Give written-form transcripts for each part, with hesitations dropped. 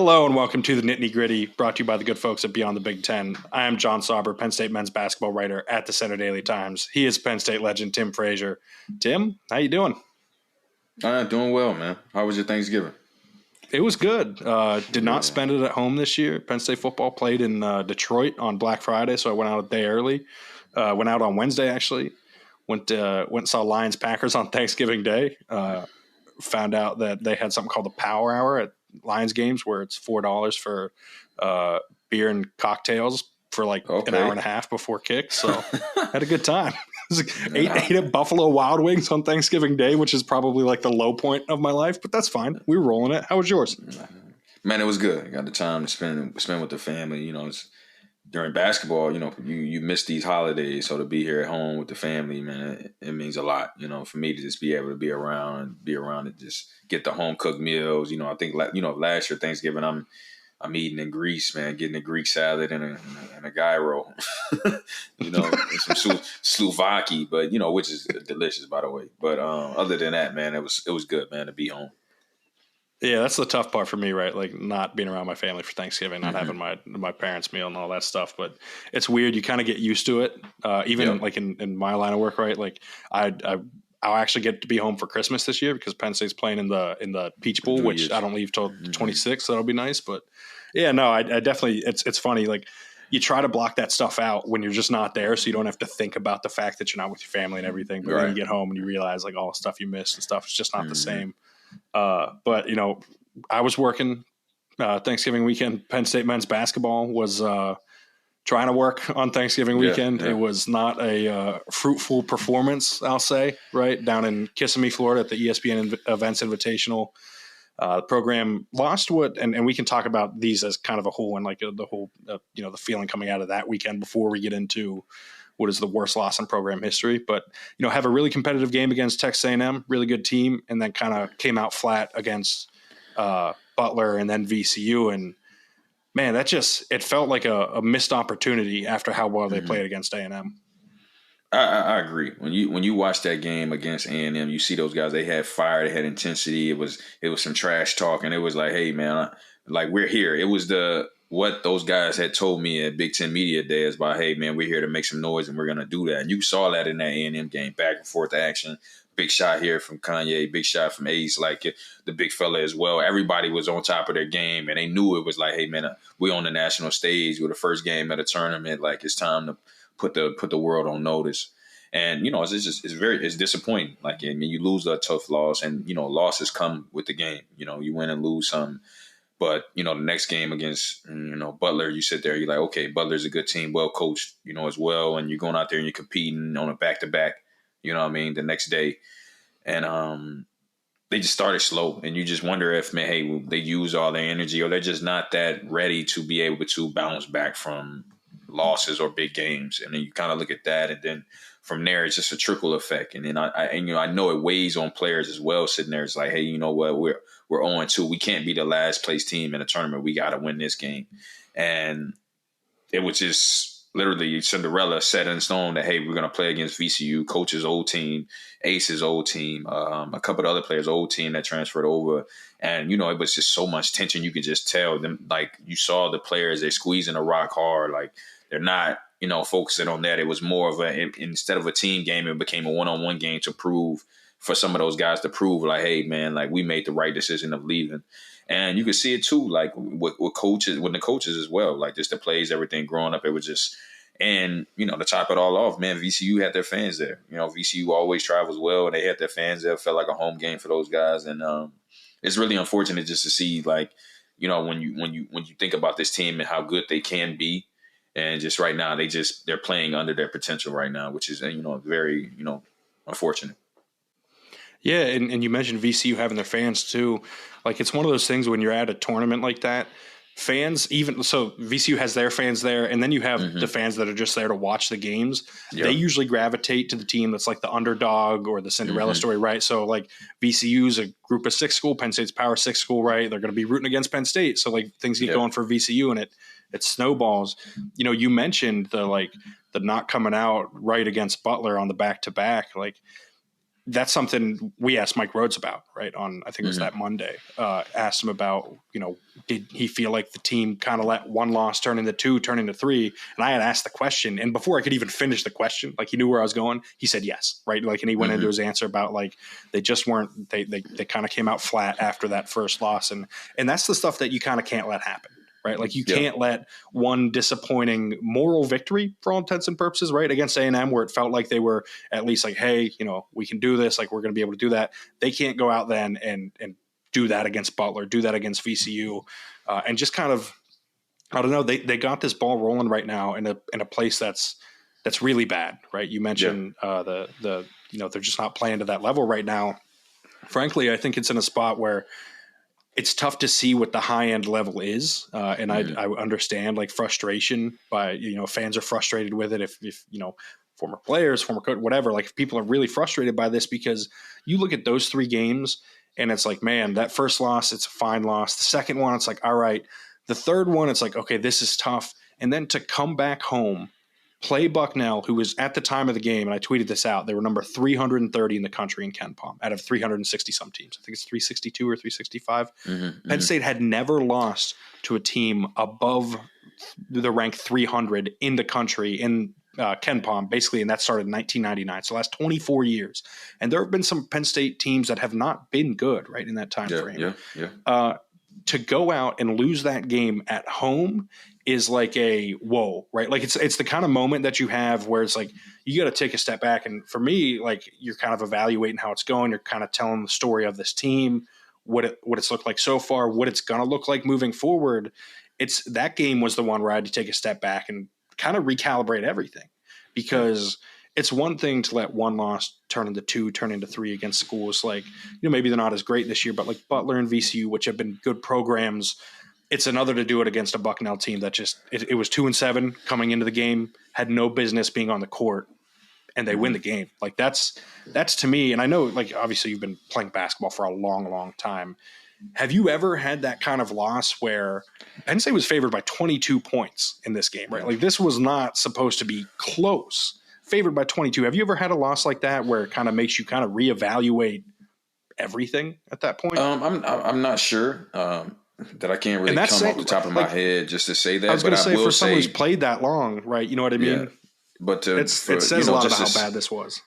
Hello and welcome to the Nitty Gritty, brought to you by the good folks at Beyond the Big Ten. I am Jon Sauber, Penn State men's basketball writer at the Center Daily Times. He is Penn State legend Tim Frazier. Tim, how you doing? Doing well, man. How was your Thanksgiving? It was good. Did not spend it at home this year. Penn State football played in Detroit on Black Friday, so I went out a day early. Went out on Wednesday, actually. Went and saw Lions Packers on Thanksgiving Day. Found out that they had something called the Power Hour at Lions games where it's $4 for beer and cocktails for an hour and a half before kick. So had a good time. Ate at Buffalo Wild Wings on Thanksgiving Day, which is probably like the low point of my life, but that's fine. We were rolling it. How was yours? Man, it was good. I got the time to spend with the family. You know, it's during basketball, you miss these holidays. So to be here at home with the family, man, it means a lot. For me to just be able to be around and just get the home cooked meals. I think last year Thanksgiving I'm eating in Greece, man, getting a Greek salad and a gyro, and some Slovakia, but which is delicious, by the way. But other than that, man, it was good, man, to be home. Yeah, that's the tough part for me, right? Like not being around my family for Thanksgiving, not having my parents' meal and all that stuff. But it's weird. You kind of get used to it. Even like in my line of work, right? Like I'll actually get to be home for Christmas this year because Penn State's playing in the Peach Bowl, which I don't leave till 26th. So that'll be nice. But yeah, no, I definitely. It's funny. Like you try to block that stuff out when you're just not there, so you don't have to think about the fact that you're not with your family and everything. But when you get home and you realize like all the stuff you missed and stuff, it's just not the same. But I was working Thanksgiving weekend. Penn State men's basketball was trying to work on Thanksgiving weekend. Yeah. It was not a fruitful performance, I'll say, right down in Kissimmee, Florida at the ESPN Events Invitational. The program lost and we can talk about these as kind of a whole and like the whole, the feeling coming out of that weekend before we get into what is the worst loss in program history, but have a really competitive game against Texas A&M, really good team, and then kind of came out flat against Butler and then VCU, and man, it felt like a missed opportunity after how well they played against A&M. I agree. When you watch that game against A&M, you see those guys. They had fire, they had intensity. It was some trash talk, and it was like, hey man, like we're here. It was what those guys had told me at Big Ten Media Day is about, hey, man, we're here to make some noise and we're going to do that. And you saw that in that A&M game, back and forth action. Big shot here from Kanye, big shot from Ace, like the big fella as well. Everybody was on top of their game, and they knew it was like, hey, man, we're on the national stage with the first game at a tournament. Like, it's time to put the world on notice. And, it's disappointing. Like, I mean, you lose a tough loss, and, losses come with the game. You win and lose some. But, the next game against, Butler, you sit there, you're like, okay, Butler's a good team, well coached, as well. And you're going out there and you're competing on a back-to-back, the next day. And they just started slow. And you just wonder if, man, hey, will they use all their energy or they're just not that ready to be able to bounce back from losses or big games. And then you kind of look at that. And then from there, it's just a trickle effect. And then I know it weighs on players as well, sitting there. It's like, hey, you know what, we're 0-2. We can't be the last place team in a tournament. We got to win this game. And it was just literally Cinderella set in stone that, hey, we're going to play against VCU, coach's old team, Ace's old team, a couple of other players' old team that transferred over. And, it was just so much tension. You could just tell them, like you saw the players, they're squeezing the rock hard. Like they're not, focusing on that. It was more of instead of a team game, it became a one-on-one game to prove for some of those guys to prove like, hey, man, like we made the right decision of leaving. And you could see it too, like with coaches, with the coaches as well, like just the plays, everything growing up. It was just, and, to top it all off, man, VCU had their fans there. VCU always travels well, and they had their fans there. It felt like a home game for those guys. And it's really unfortunate just to see, like, when you think about this team and how good they can be. And just right now, they're playing under their potential right now, which is, very, unfortunate. Yeah, and you mentioned VCU having their fans too. Like it's one of those things when you're at a tournament like that, fans so VCU has their fans there, and then you have the fans that are just there to watch the games. Yep. They usually gravitate to the team that's like the underdog or the Cinderella story, right? So like VCU's a Group of 6 school, Penn State's Power 6 school, right? They're going to be rooting against Penn State, so like things get going for VCU, and it snowballs. You mentioned the not coming out right against Butler on the back-to-back, like. that's something we asked Mike Rhodes about, right? On, I think it was that Monday, asked him about, did he feel like the team kind of let one loss turn into two, turn into three? And I had asked the question, and before I could even finish the question, like he knew where I was going, he said yes, right? Like, and he went into his answer about like, they just weren't, they kind of came out flat after that first loss. And that's the stuff that you kind of can't let happen. Right, like you can't let one disappointing moral victory, for all intents and purposes, right, against A&M, where it felt like they were at least like, hey, we can do this, like we're going to be able to do that. They can't go out then and do that against Butler, do that against VCU, and just kind of, I don't know, they got this ball rolling right now in a place that's really bad, right? You mentioned they're just not playing to that level right now. Frankly, I think it's in a spot where it's tough to see what the high end level is. And I understand like frustration by, fans are frustrated with it. If former players, former coach, whatever, like if people are really frustrated by this, because you look at those three games and it's like, man, that first loss, it's a fine loss. The second one, it's like, all right. The third one, it's like, okay, this is tough. And then to come back home, play Bucknell, who was at the time of the game, and I tweeted this out, they were number 330 in the country in KenPom out of 360 some teams. I think it's 362 or 365. Penn State had never lost to a team above the rank 300 in the country in KenPom, basically, and that started in 1999. So the last 24 years. And there have been some Penn State teams that have not been good, right, in that time frame. To go out and lose that game at home is like a whoa, right? Like it's the kind of moment that you have where it's like you got to take a step back. And for me, like you're kind of evaluating how it's going. You're kind of telling the story of this team, what it's looked like so far, what it's going to look like moving forward. It's that game was the one where I had to take a step back and kind of recalibrate everything, because it's one thing to let one loss turn into two, turn into three against schools like, maybe they're not as great this year, but like Butler and VCU, which have been good programs. It's another to do it against a Bucknell team that just it was 2-7 coming into the game, had no business being on the court, and they win the game. Like that's to me, and I know like obviously you've been playing basketball for a long, long time. Have you ever had that kind of loss where Penn State was favored by 22 points in this game, right? Like this was not supposed to be close. Favored by 22. Have you ever had a loss like that where it kind of makes you kind of reevaluate everything at that point? I'm not sure that I can't really come off the top of my head just to say that. I was going to say, for someone who's played that long, right? You know what I mean? Yeah, but it says a lot about how bad this was.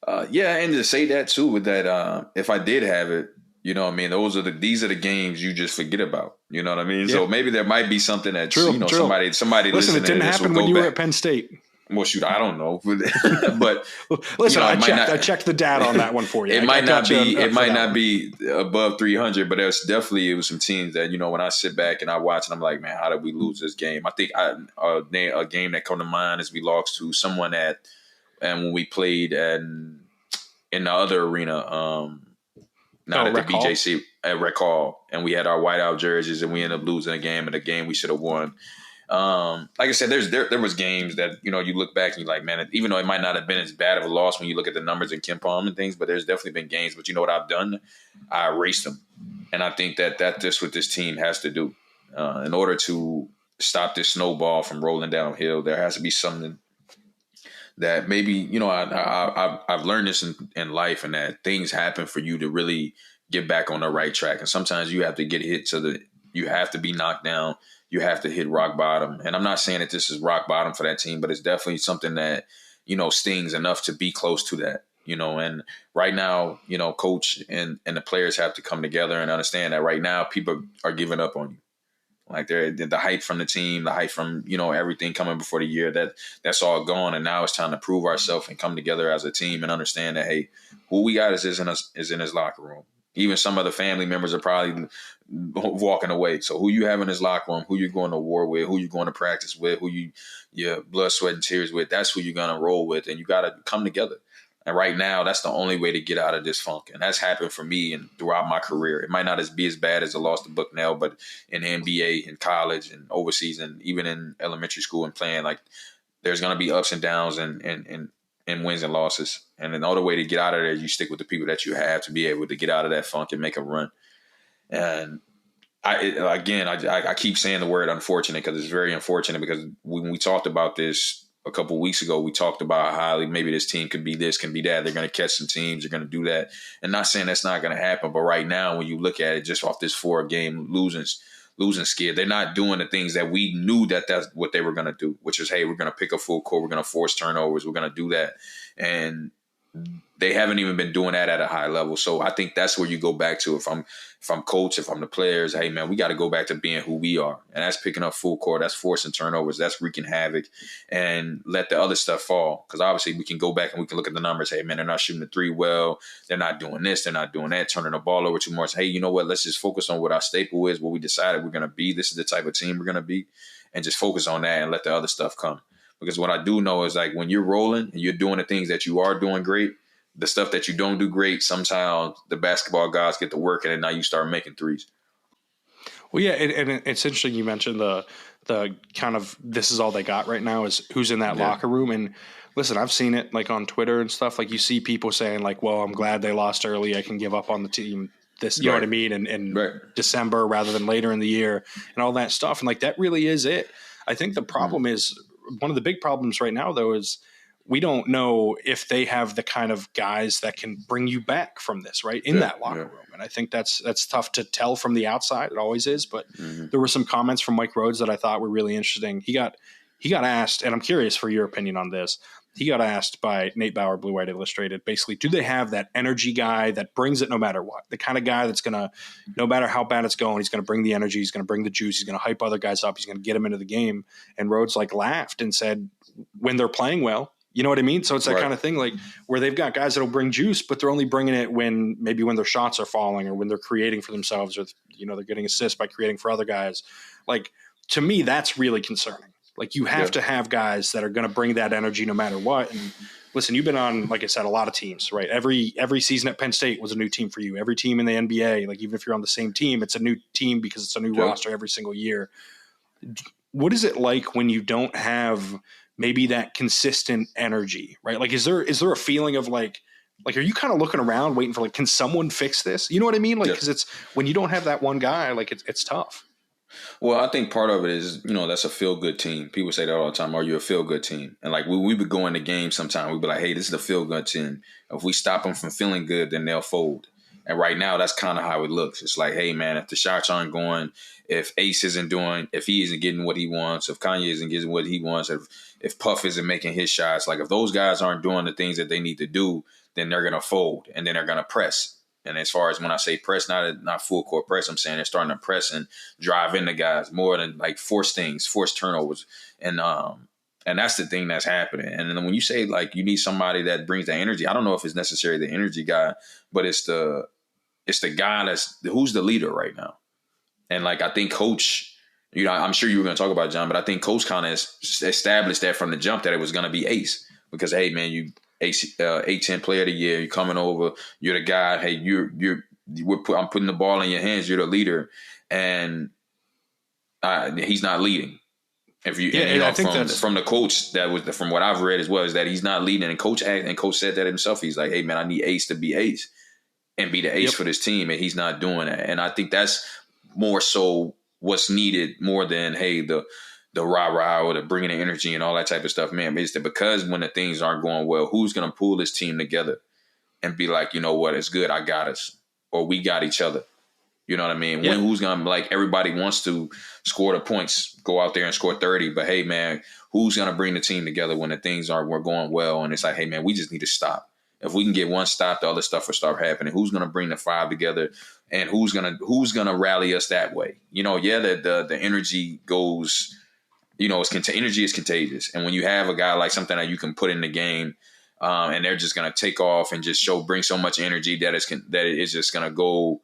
And to say that too, with that, if I did have it, what I mean, these are the games you just forget about. You know what I mean? Yeah. So maybe there might be something that somebody listen. It didn't happen when you were at Penn State. Well, shoot, I don't know, but listen, I checked the data on that one for you. It might not be above 300, but it was some teams that when I sit back and I watch and I'm like, man, how did we lose this game? I think a game that come to mind is we lost to someone and when we played in the other arena, not at the BJC at Rec Hall, and we had our whiteout jerseys and we ended up losing a game, and a game we should have won. Like I said, there was games that you look back and you're like, man, even though it might not have been as bad of a loss when you look at the numbers in KenPom and things, but there's definitely been games. But you know what I've done? I erased them, and I think that that's what this team has to do in order to stop this snowball from rolling downhill. There has to be something that maybe I've learned this in life, and that things happen for you to really get back on the right track. And sometimes you have to get hit you have to be knocked down. You have to hit rock bottom. And I'm not saying that this is rock bottom for that team, but it's definitely something that, stings enough to be close to that, and right now, coach and the players have to come together and understand that right now people are giving up on you. Like the hype from the team, the hype from, everything coming before the year, that's all gone. And now it's time to prove ourselves and come together as a team and understand that, hey, who we got is in his locker room. Even some of the family members are probably walking away. So who you have in his locker room, who you're going to war with, who you're going to practice with, who your blood, sweat, and tears with, that's who you're going to roll with. And you got to come together. And right now, that's the only way to get out of this funk. And that's happened for me and throughout my career. It might not be as bad as the loss to Bucknell, but in the NBA, in college, and overseas, and even in elementary school and playing, like there's going to be ups and downs and wins and losses. And another way to get out of there, you stick with the people that you have to be able to get out of that funk and make a run. And I keep saying the word unfortunate because it's very unfortunate, because when we talked about this a couple weeks ago, we talked about how maybe this team could be this, can be that. They're going to catch some teams. They're going to do that. And not saying that's not going to happen, but right now, when you look at it just off this 4-game losing skid, they're not doing the things that we knew that's what they were going to do, which is, hey, we're going to pick a full court. We're going to force turnovers. We're going to do that. And they haven't even been doing that at a high level. So I think that's where you go back to. If I'm coach, if I'm the players, hey man, we got to go back to being who we are. And that's picking up full court, that's forcing turnovers, that's wreaking havoc, and let the other stuff fall. Because obviously we can go back and we can look at the numbers. Hey man, they're not shooting the three well. They're not doing this. They're not doing that, turning the ball over too much. Hey, you know what? Let's just focus on what our staple is, what we decided we're going to be. This is the type of team we're going to be. And just focus on that and let the other stuff come. Because what I do know is, like, when you're rolling and you're doing the things that you are doing great, the stuff that you don't do great, sometimes the basketball guys get to work, and then now you start making threes. Well, yeah, and it's interesting you mentioned the kind of this is all they got right now is who's in that locker room. And listen, I've seen it like on Twitter and stuff. Like, you see people saying like, well, I'm glad they lost early. I can give up on the team this, you know what I mean? In December rather than later in the year and all that stuff. And like, that really is it. I think the problem is, one of the big problems right now, though, is we don't know if they have the kind of guys that can bring you back from this, right, in that locker room. And I think that's tough to tell from the outside. It always is. But there were some comments from Mike Rhodes that I thought were really interesting. He got asked, and I'm curious for your opinion on this. He got asked by Nate Bauer, Blue White Illustrated, basically, do they have that energy guy that brings it no matter what? The kind of guy that's going to, no matter how bad it's going, he's going to bring the energy, he's going to bring the juice, he's going to hype other guys up, he's going to get them into the game. And Rhodes like laughed and said, when they're playing well, you know what I mean? So it's that kind of thing, like, where they've got guys that'll bring juice, but they're only bringing it when their shots are falling or when they're creating for themselves, or, you know, they're getting assists by creating for other guys. Like, to me, that's really concerning. Like, you have to have guys that are going to bring that energy no matter what. And listen, you've been on, like I said, a lot of teams, right? Every season at Penn State was a new team for you. Every team in the NBA, like, even if you're on the same team, it's a new team because it's a new roster every single year. What is it like when you don't have maybe that consistent energy, right? Like, is there a feeling of like, are you kind of looking around waiting for, like, can someone fix this? You know what I mean? Like, because it's when you don't have that one guy, like, it's tough. Well, I think part of it is, you know, that's a feel-good team. People say that all the time. Are you a feel-good team? And like, we would go in the game sometime. We'd be like, hey, this is a feel-good team. If we stop them from feeling good, then they'll fold. And right now, that's kind of how it looks. It's like, hey, man, if the shots aren't going, if Ace isn't doing, if he isn't getting what he wants, if Kanye isn't getting what he wants, if Puff isn't making his shots, like, if those guys aren't doing the things that they need to do, then they're going to fold and then they're going to press. And as far as when I say press, not full court press, I'm saying they're starting to press and drive into guys more than like force turnovers. And that's the thing that's happening. And then when you say, like, you need somebody that brings that energy, I don't know if it's necessarily the energy guy, but it's the guy who's the leader right now. And like, I think Coach, you know, I'm sure you were going to talk about Jon, but I think Coach kind of established that from the jump that it was going to be Ace, because, hey man, you A10 player of the year, you're coming over, you're the guy. Hey, I'm putting the ball in your hands. You're the leader, and he's not leading. If you, I think that's from the coach, from what I've read as well, is that he's not leading. And coach said that himself. He's like, hey man, I need Ace to be Ace and be the ace for this team, and he's not doing that. And I think that's more so what's needed more than, hey, the rah-rah or the bringing the energy and all that type of stuff, man. It's that because when the things aren't going well, who's going to pull this team together and be like, you know what, it's good, I got us, or we got each other. You know what I mean? Yeah. Who's going to, like, everybody wants to score the points, go out there and score 30, but hey, man, who's going to bring the team together when the things we're going well? And it's like, hey, man, we just need to stop. If we can get one stop, the other stuff will start happening. Who's going to bring the five together, and who's gonna rally us that way? You know, the energy goes. You know, energy is contagious, and when you have a guy like something that you can put in the game, and they're just gonna take off and just bring so much energy that it's just gonna go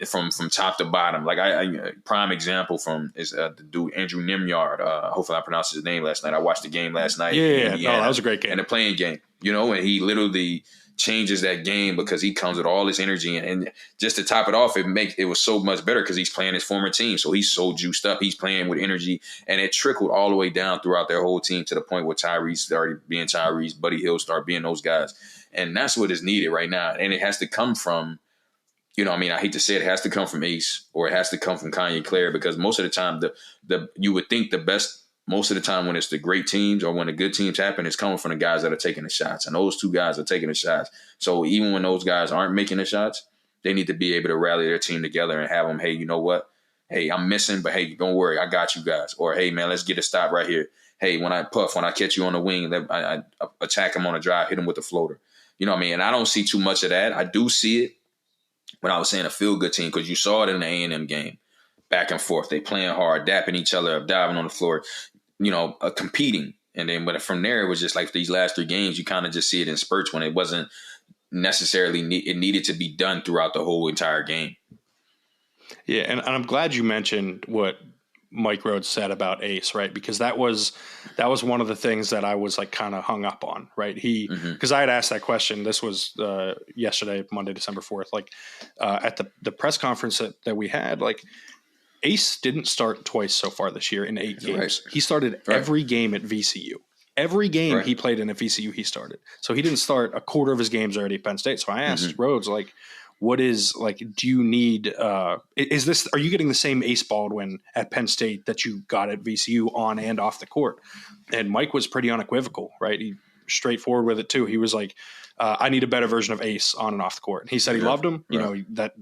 from top to bottom. Like I prime example is the dude Andrew Nimyard. Hopefully I pronounced his name last night. I watched the game last night. Yeah, that was a great game. And the playing game, you know, and he literally changes that game because he comes with all this energy, and just to top it off, it was so much better because he's playing his former team, so he's so juiced up. He's playing with energy, and it trickled all the way down throughout their whole team to the point where Tyrese started being Tyrese, Buddy Hield started being those guys, and that's what is needed right now. And it has to come from, you know, I mean, I hate to say it has to come from Ace, or it has to come from Kanye Claire, because most of the time you would think the best most of the time when it's the great teams or when the good teams happen, it's coming from the guys that are taking the shots. And those two guys are taking the shots. So even when those guys aren't making the shots, they need to be able to rally their team together and have them, hey, you know what? Hey, I'm missing, but hey, don't worry, I got you guys. Or, hey, man, let's get a stop right here. Hey, when I catch you on the wing, I attack him on a drive, hit him with a floater. You know what I mean? And I don't see too much of that. I do see it when I was saying a feel-good team, because you saw it in the A&M game. Back and forth. They playing hard, dapping each other up, diving on the floor, competing. And then but from there, it was just like these last 3 games, you kind of just see it in spurts when it wasn't necessarily it needed to be done throughout the whole entire game. Yeah, and I'm glad you mentioned what Mike Rhodes said about Ace, right? Because that was one of the things that I was like kind of hung up on, right? Because I had asked that question. This was yesterday, Monday, December 4th, like at the press conference that we had, like Ace didn't start twice so far this year in 8 games. Right. He started every game at VCU. Every game he played in at VCU, he started. So he didn't start a quarter of his games already at Penn State. So I asked Rhodes, like, what is like? Do you need? Are you getting the same Ace Baldwin at Penn State that you got at VCU on and off the court? And Mike was pretty unequivocal, right? He straightforward with it too. He was like, I need a better version of Ace on and off the court. And he said he loved him. You know,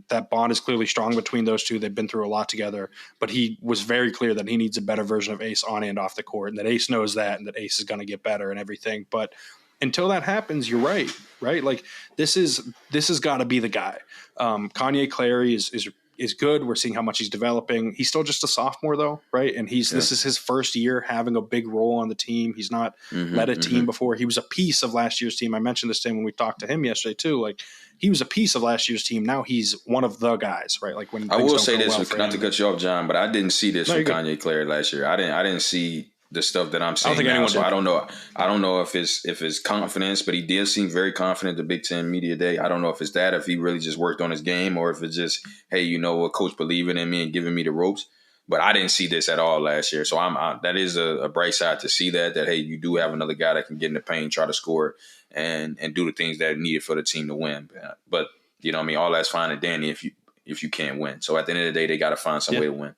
that bond is clearly strong between those two. They've been through a lot together, but he was very clear that he needs a better version of Ace on and off the court, and that Ace knows that, and that Ace is going to get better and everything. But until that happens, you're right? Like this has got to be the guy. Kanye Clary is good. We're seeing how much he's developing. He's still just a sophomore though, right? And this is his first year having a big role on the team. He's not led a team before. He was a piece of last year's team. I mentioned this to him when we talked to him yesterday too. Like he was a piece of last year's team. Now he's one of the guys, right? Like when I will say this, not to cut you off, John, but I didn't see this from Kanye Clary last year. I didn't see the stuff that I'm seeing now. So I don't know. I don't know if it's confidence, but he did seem very confident at the Big Ten Media Day. I don't know if it's that, if he really just worked on his game, or if it's just, hey, you know what, coach believing in me and giving me the ropes. But I didn't see this at all last year. So that is a bright side to see that hey, you do have another guy that can get in the paint, try to score, and do the things that are needed for the team to win. But you know what I mean, all that's fine and dandy if you can't win. So at the end of the day, they got to find some way to win.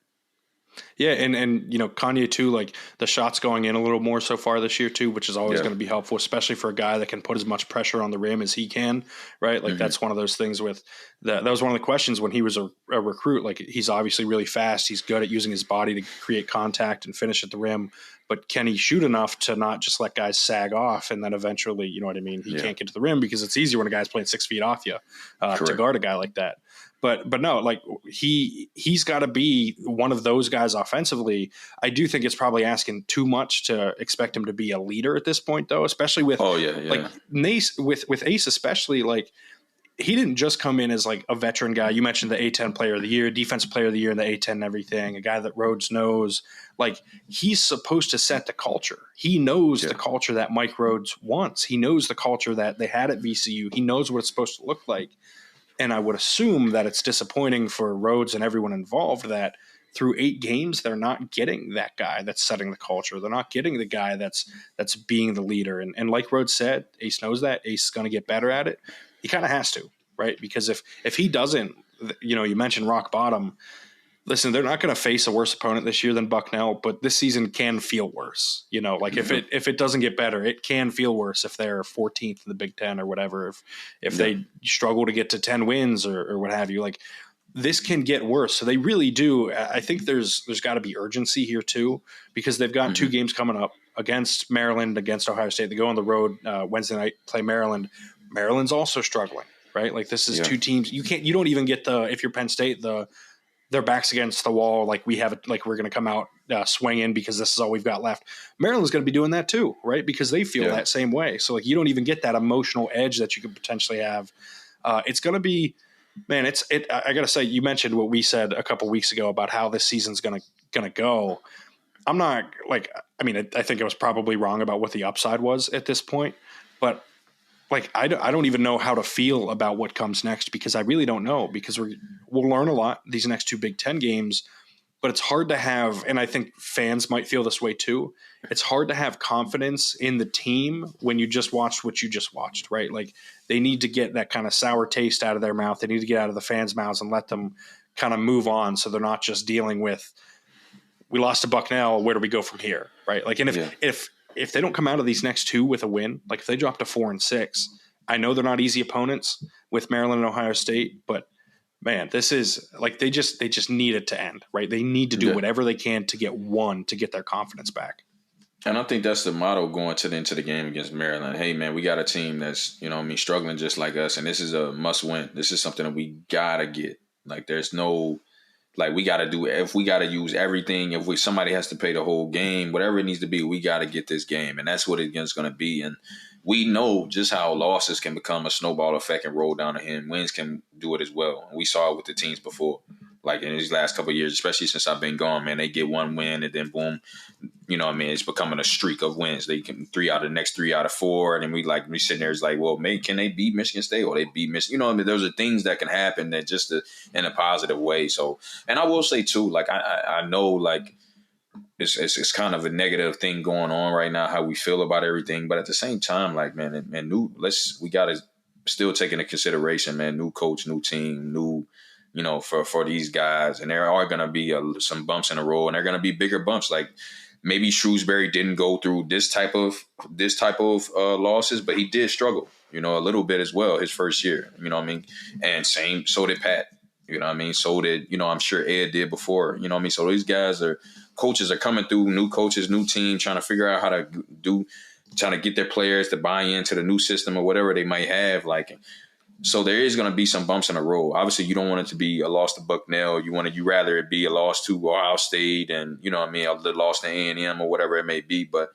Yeah, and Kanye too, like the shots going in a little more so far this year too, which is always going to be helpful, especially for a guy that can put as much pressure on the rim as he can, right? Like that's one of those things with that was one of the questions when he was a recruit. Like he's obviously really fast. He's good at using his body to create contact and finish at the rim, but can he shoot enough to not just let guys sag off and then eventually, you know what I mean? He can't get to the rim because it's easier when a guy's playing 6 feet off you to guard a guy like that. But no, like he's got to be one of those guys offensively. I do think it's probably asking too much to expect him to be a leader at this point, though, especially with like Nace with Ace, especially like he didn't just come in as like a veteran guy. You mentioned the A10 player of the year, defensive player of the year in the A10 and everything, a guy that Rhodes knows. Like he's supposed to set the culture. He knows the culture that Mike Rhodes wants. He knows the culture that they had at VCU. He knows what it's supposed to look like. And I would assume that it's disappointing for Rhodes and everyone involved that through 8 games, they're not getting that guy that's setting the culture. They're not getting the guy that's being the leader. And like Rhodes said, Ace knows that. Ace is going to get better at it. He kind of has to, right? Because if he doesn't, you mentioned rock bottom. Listen, they're not going to face a worse opponent this year than Bucknell, but this season can feel worse. Like if it doesn't get better, it can feel worse if they're 14th in the Big Ten or whatever. If they struggle to get to 10 wins or what have you, like this can get worse. So they really do. I think there's got to be urgency here too, because they've got 2 games coming up against Maryland, against Ohio State. They go on the road Wednesday night, play Maryland. Maryland's also struggling, right? Like this is 2 teams. You don't even get if you're Penn State, their backs against the wall, like we have it, like we're going to come out swinging because this is all we've got left. Maryland's going to be doing that too, right? Because they feel that same way. So like you don't even get that emotional edge that you could potentially have. It's going to be, man. I got to say, you mentioned what we said a couple weeks ago about how this season's going to go. I'm not like, I mean, I think I was probably wrong about what the upside was at this point, but like I don't even know how to feel about what comes next because I really don't know because we'll learn a lot these next 2 Big Ten games, but it's hard to have, and I think fans might feel this way too. It's hard to have confidence in the team when you just watched what you just watched, right? Like they need to get that kind of sour taste out of their mouth. They need to get out of the fans' mouths and let them kind of move on so they're not just dealing with we lost to Bucknell. Where do we go from here? Right. Like, and if they don't come out of these next two with a win, like if they drop to 4-6, I know they're not easy opponents with Maryland and Ohio State, but man, this is like, they just need it to end, right? They need to do whatever they can to get one, to get their confidence back. And I think that's the motto going into the game against Maryland. Hey, man, we got a team that's, struggling just like us, and this is a must win. This is something that we got to get. Like, there's no, like, we got to do, if we got to use everything, somebody has to pay the whole game, whatever it needs to be, we got to get this game. And that's what it's going to be. And we know just how losses can become a snowball effect and roll down the hill. Wins can do it as well. And we saw it with the teams before. Like in these last couple of years, especially since I've been gone, man, they get one win and then boom, it's becoming a streak of wins. They can 3 out of the next 3 out of 4. And then we sitting there, it's like, well, maybe can they beat Michigan State or they beat Michigan? Those are things that can happen that just in a positive way. So, and I will say too, like, I know like it's kind of a negative thing going on right now, how we feel about everything. But at the same time, like, man, we got to still take into consideration, man, new coach, new team, new, for these guys. And there are going to be some bumps in the road, and they're going to be bigger bumps. Like maybe Shrewsbury didn't go through this type of losses, but he did struggle, a little bit as well his first year, and so did Pat, so did, I'm sure Ed did before, so these guys coaches are coming through, new coaches, new team, trying to figure out how to trying to get their players to buy into the new system or whatever they might have. Like, so there is going to be some bumps in the road. Obviously, you don't want it to be a loss to Bucknell. You rather it be a loss to Ohio State and, a loss to A&M or whatever it may be. But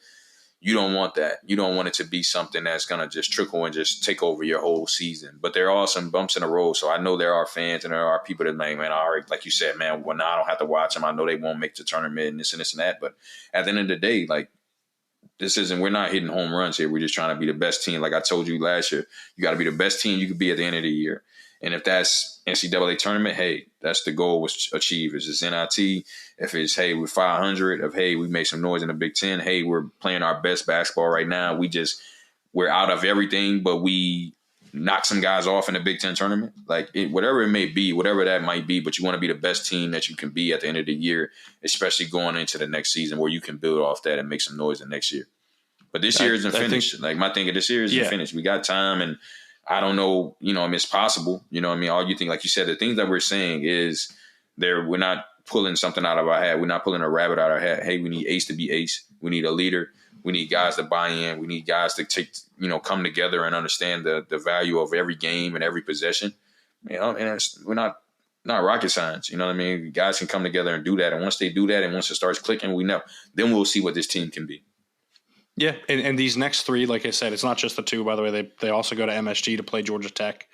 you don't want that. You don't want it to be something that's going to just trickle and just take over your whole season. But there are some bumps in the road. So I know there are fans and there are people that like, man, all right, like you said, man, well, now I don't have to watch them. I know they won't make the tournament and this and this and that. But at the end of the day, like, we're not hitting home runs here. We're just trying to be the best team. Like I told you last year, you got to be the best team you could be at the end of the year. And if that's NCAA tournament, hey, that's the goal was achieved. If it's NIT, if it's, hey, we're 500, if, hey, we made some noise in the Big Ten, hey, we're playing our best basketball right now. We're out of everything, but we knock some guys off in the Big Ten tournament. Like whatever it may be, whatever that might be, but you want to be the best team that you can be at the end of the year, especially going into the next season where you can build off that and make some noise the next year. But this year isn't finished. Like my thing of this year isn't finished. We got time, and I don't know, it's possible. All you think, like you said, the things that we're saying is we're not pulling something out of our hat. We're not pulling a rabbit out of our hat. Hey, we need ace to be ace. We need a leader. We need guys to buy in. We need guys to come together and understand the value of every game and every possession. And we're not rocket science. Guys can come together and do that. And once they do that and once it starts clicking, then we'll see what this team can be. Yeah, and these next 3, like I said, it's not just the 2, by the way. They also go to MSG to play Georgia Tech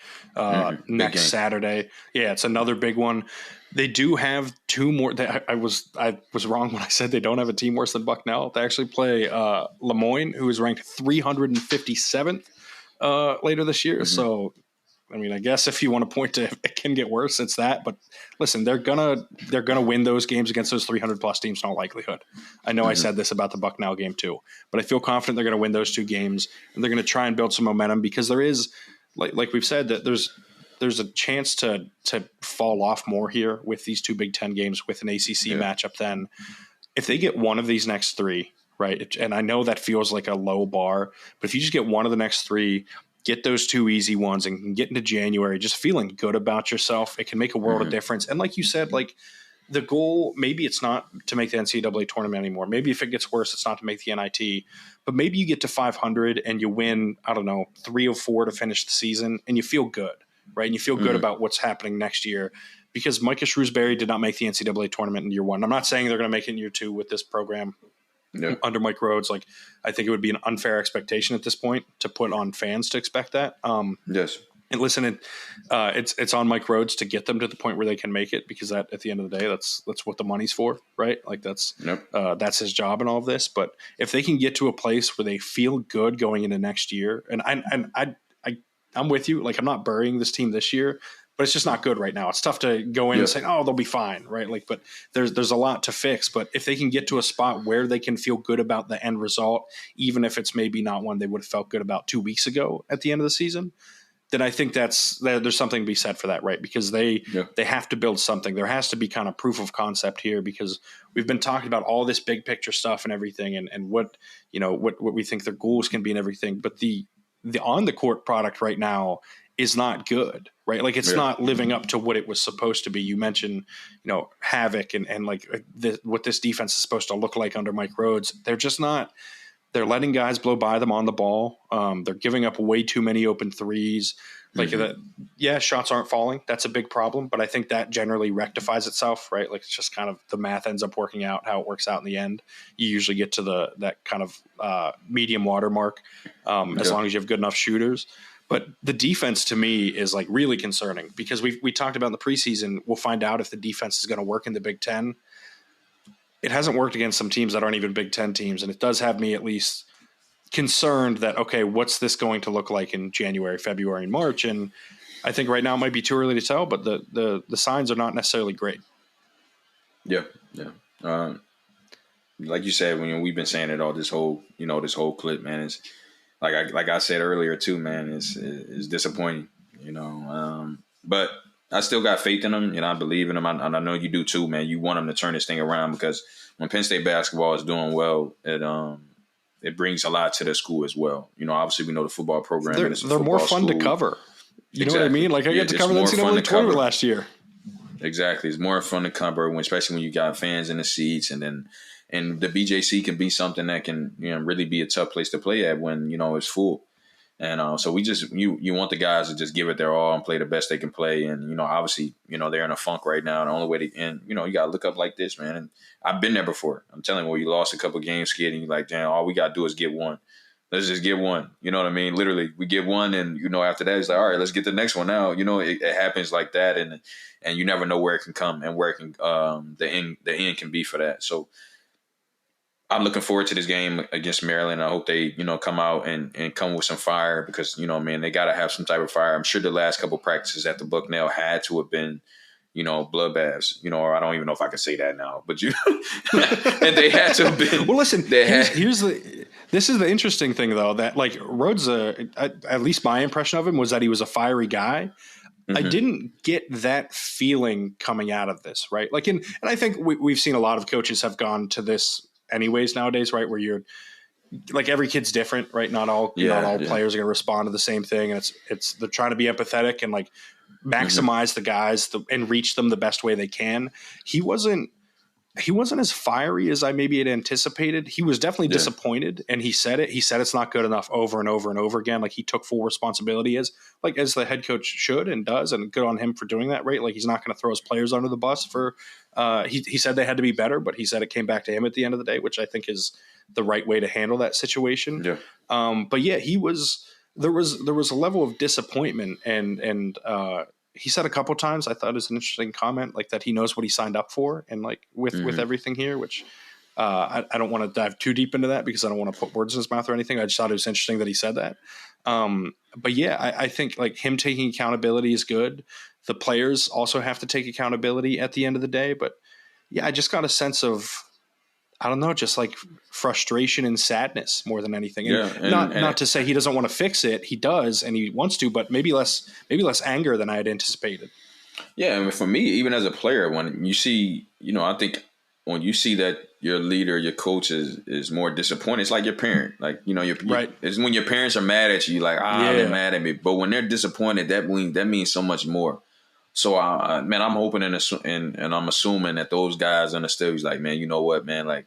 next Saturday. Yeah, it's another big one. They do have 2 more. I was wrong when I said they don't have a team worse than Bucknell. They actually play Lemoyne, who is ranked 357th later this year. Mm-hmm. So, I guess if you want to point to if it can get worse, it's that. But listen, they're gonna win those games against those 300+ teams in all likelihood. I know I said this about the Bucknell game too, but I feel confident they're going to win those 2 games, and they're going to try and build some momentum because there is, like we've said, that there's a chance to fall off more here with these 2 Big Ten games with an ACC matchup. Then, if they get one of these next 3, right, and I know that feels like a low bar, but if you just get one of the next 3. Get those 2 easy ones and get into January just feeling good about yourself. It can make a world of difference. And like you said, like the goal, maybe it's not to make the NCAA tournament anymore. Maybe if it gets worse, it's not to make the NIT. But maybe you get to 500 and you win, 3 or 4 to finish the season, and you feel good, right? And you feel good about what's happening next year because Micah Shrewsbury did not make the NCAA tournament in year 1. I'm not saying they're going to make it in year 2 with this program. Under Mike Rhodes, like I think it would be an unfair expectation at this point to put on fans to expect that. Yes. And listen, it's on Mike Rhodes to get them to the point where they can make it because that at the end of the day, that's what the money's for, right? Like that's his job in all of this. But if they can get to a place where they feel good going into next year, and I'm with you, like I'm not burying this team this year. But it's just not good right now. It's tough to go in and say, "Oh, they'll be fine," right? Like, but there's a lot to fix. But if they can get to a spot where they can feel good about the end result, even if it's maybe not one they would have felt good about 2 weeks ago at the end of the season, then I think there's something to be said for that, right? Because they have to build something. There has to be kind of proof of concept here, because we've been talking about all this big picture stuff and everything, and what we think their goals can be and everything. But the on the court product right now is not good, right? Like it's not living up to what it was supposed to be. You mentioned, havoc and like what this defense is supposed to look like under Mike Rhodes. They're just not. They're letting guys blow by them on the ball. They're giving up way too many open threes. Like shots aren't falling. That's a big problem, but I think that generally rectifies itself, right? Like it's just kind of the math ends up working out how it works out in the end. You usually get to that kind of medium watermark as long as you have good enough shooters. But the defense to me is like really concerning, because we talked about in the preseason. We'll find out if the defense is going to work in the Big Ten. It hasn't worked against some teams that aren't even Big Ten teams. And it does have me at least concerned that, okay, what's this going to look like in January, February, and March? And I think right now it might be too early to tell, but the signs are not necessarily great. Yeah. Like you said, we've been saying it all this whole clip, man, is like I said earlier too, man, is disappointing, but I still got faith in them, I believe in them. And I know you do too, man. You want them to turn this thing around, because when Penn State basketball is doing well, it brings a lot to the school as well. Obviously we know the football program. They're more fun to cover. You know what I mean? Like I got to cover the NCAA tournament last year. Exactly. It's more fun to cover, especially when you got fans in the seats, and the BJC can be something that can really be a tough place to play at when it's full. And so we just you want the guys to just give it their all and play the best they can play. And obviously they're in a funk right now. The only way to end, you got to look up like this, man. And I've been there before. I'm telling you, you lost a couple games, kid, and you're like, damn, all we got to do is get one. Let's just get one. You know what I mean? Literally, we get one, and after that, it's like, all right, let's get the next one now. It happens like that, and you never know where it can come and where it can the end can be for that. So I'm looking forward to this game against Maryland. I hope they, come out and come with some fire, because, they got to have some type of fire. I'm sure the last couple practices at the Bucknell had to have been, bloodbaths, or I don't even know if I can say that now, but and they had to have been. Well, listen, this is the interesting thing though, that like Rhodes, at least my impression of him was that he was a fiery guy. Mm-hmm. I didn't get that feeling coming out of this, right? Like, and I think we've seen a lot of coaches have gone to this anyways nowadays, right? Where you're like, every kid's different, right? Not all players are going to respond to the same thing. And it's they're trying to be empathetic and like maximize the guys and reach them the best way they can. He wasn't as fiery as I maybe had anticipated. He was definitely disappointed, and he said it. He said it's not good enough over and over and over again. Like, he took full responsibility as the head coach should and does, and good on him for doing that, right? Like, he's not going to throw his players under the bus for he said they had to be better, but he said it came back to him at the end of the day, which I think is the right way to handle that situation. Yeah. But yeah, there was a level of disappointment, and he said a couple of times, I thought it was an interesting comment, like that he knows what he signed up for, and like with everything here, which I don't want to dive too deep into that because I don't want to put words in his mouth or anything. I just thought it was interesting that he said that. But yeah, I think like him taking accountability is good. The players also have to take accountability at the end of the day. But yeah, I just got a sense of, I don't know, just like frustration and sadness more than anything. And not to say he doesn't want to fix it. He does, and he wants to, but maybe less anger than I had anticipated. Yeah. I mean, for me, even as a player, when you see, I think when you see that your leader, your coach is more disappointed, it's like your parent, like, right. It's when your parents are mad at you, like, they're mad at me. But when they're disappointed, that means so much more. So, man, I'm hoping and I'm assuming that those guys understood. He's like, man, you know what, man, like,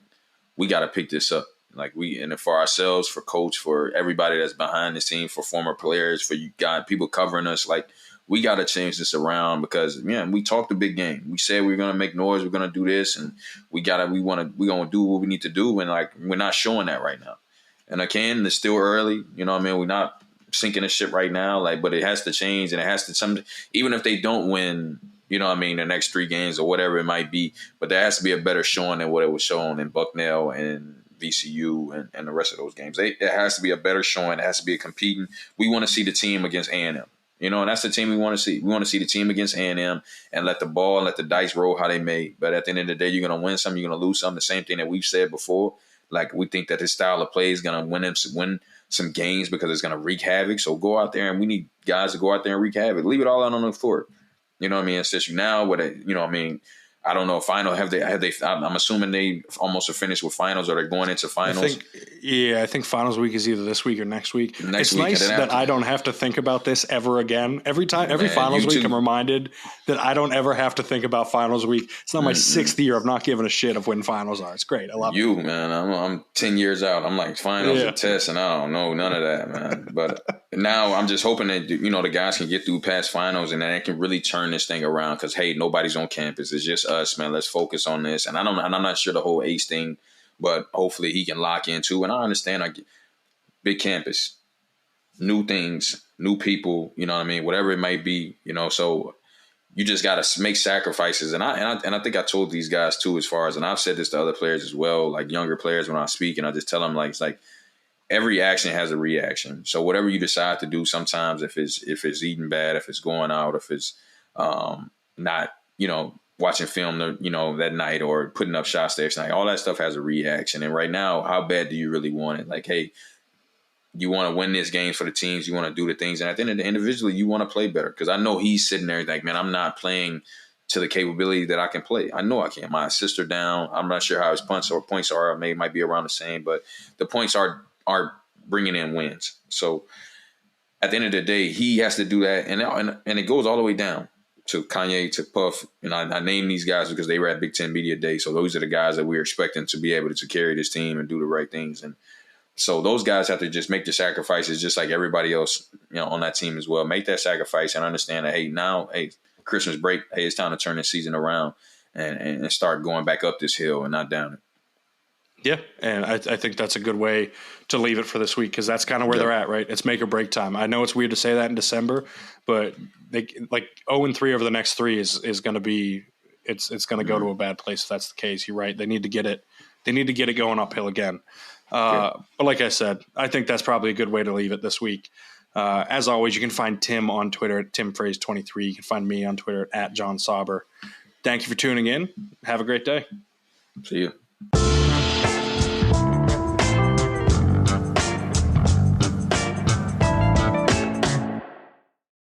we got to pick this up. Like, and for ourselves, for coach, for everybody that's behind the scene, for former players, for you guys, people covering us, like, we got to change this around because, man, we talked a big game. We said we're going to make noise. We're going to do this. And we're going to do what we need to do. And, like, we're not showing that right now. And again, it's still early. You know what I mean? We're not sinking the ship right now. Like, but it has to change, and it has to even if they don't win, you know what I mean, the next 3 games or whatever it might be. But there has to be a better showing than what it was shown in Bucknell and VCU and the rest of those games. It has to be a better showing. It has to be a competing. We want to see the team against A&M. And that's the team we want to see. We want to see the team against A&M and let the ball and let the dice roll how they may. But at the end of the day, you're going to win some, you're going to lose some. The same thing that we've said before. Like we think that his style of play is gonna win some games because it's gonna wreak havoc. So go out there and we need guys to go out there and wreak havoc. Leave it all out on the floor. You know what I mean? It's just now what you know what I mean. I don't know. Final have they? I'm assuming they almost are finished with finals, or they're going into finals. I think finals week is either this week or next week. It's nice that I don't have to think about this ever again. Every finals week, I'm reminded that I don't ever have to think about finals week. It's not my sixth year of not giving a shit of when finals are. It's great. I love you, man. I'm 10 years out. I'm like finals and tests, and I don't know none of that, man. But now I'm just hoping that the guys can get through past finals, and then they can really turn this thing around. Because hey, nobody's on campus. It's just us, man. Let's focus on this. And I'm not sure the whole Ace thing, but hopefully he can lock in too. And I understand, big campus, new things, new people. You know what I mean? Whatever it might be, So you just got to make sacrifices. And I think I told these guys too, as far as, and I've said this to other players as well, like younger players when I speak, and I just tell them it's like every action has a reaction. So whatever you decide to do, sometimes if it's eating bad, if it's going out, if it's not, watching film, that night, or putting up shots there tonight, all that stuff has a reaction. And right now, how bad do you really want it? Like, hey, you want to win this game for the teams, you want to do the things, and at the end of the individually, you want to play better. Because I know he's sitting there like, man, I'm not playing to the capability that I can play. I know I can. My assists are down. I'm not sure how his points are. Might be around the same, but the points are bringing in wins. So at the end of the day, he has to do that, and it goes all the way down to Kanye, to Puff, and I name these guys because they were at Big Ten Media Day. So those are the guys that we're expecting to be able to carry this team and do the right things. And so those guys have to just make the sacrifices, just like everybody else, on that team as well. Make that sacrifice and understand that, hey, Christmas break, hey, it's time to turn this season around and start going back up this hill and not down it. Yeah, and I think that's a good way to leave it for this week, because that's kind of where they're at, right? It's make or break time. I know it's weird to say that in December, but 0-3 over the next 3 is going to be it's going to go to a bad place if that's the case. You're right. They need to get it. They need to get it going uphill again. But like I said, I think that's probably a good way to leave it this week. As always, you can find Tim on Twitter at TimFraze23. You can find me on Twitter at Jon Sauber. Thank you for tuning in. Have a great day. See you.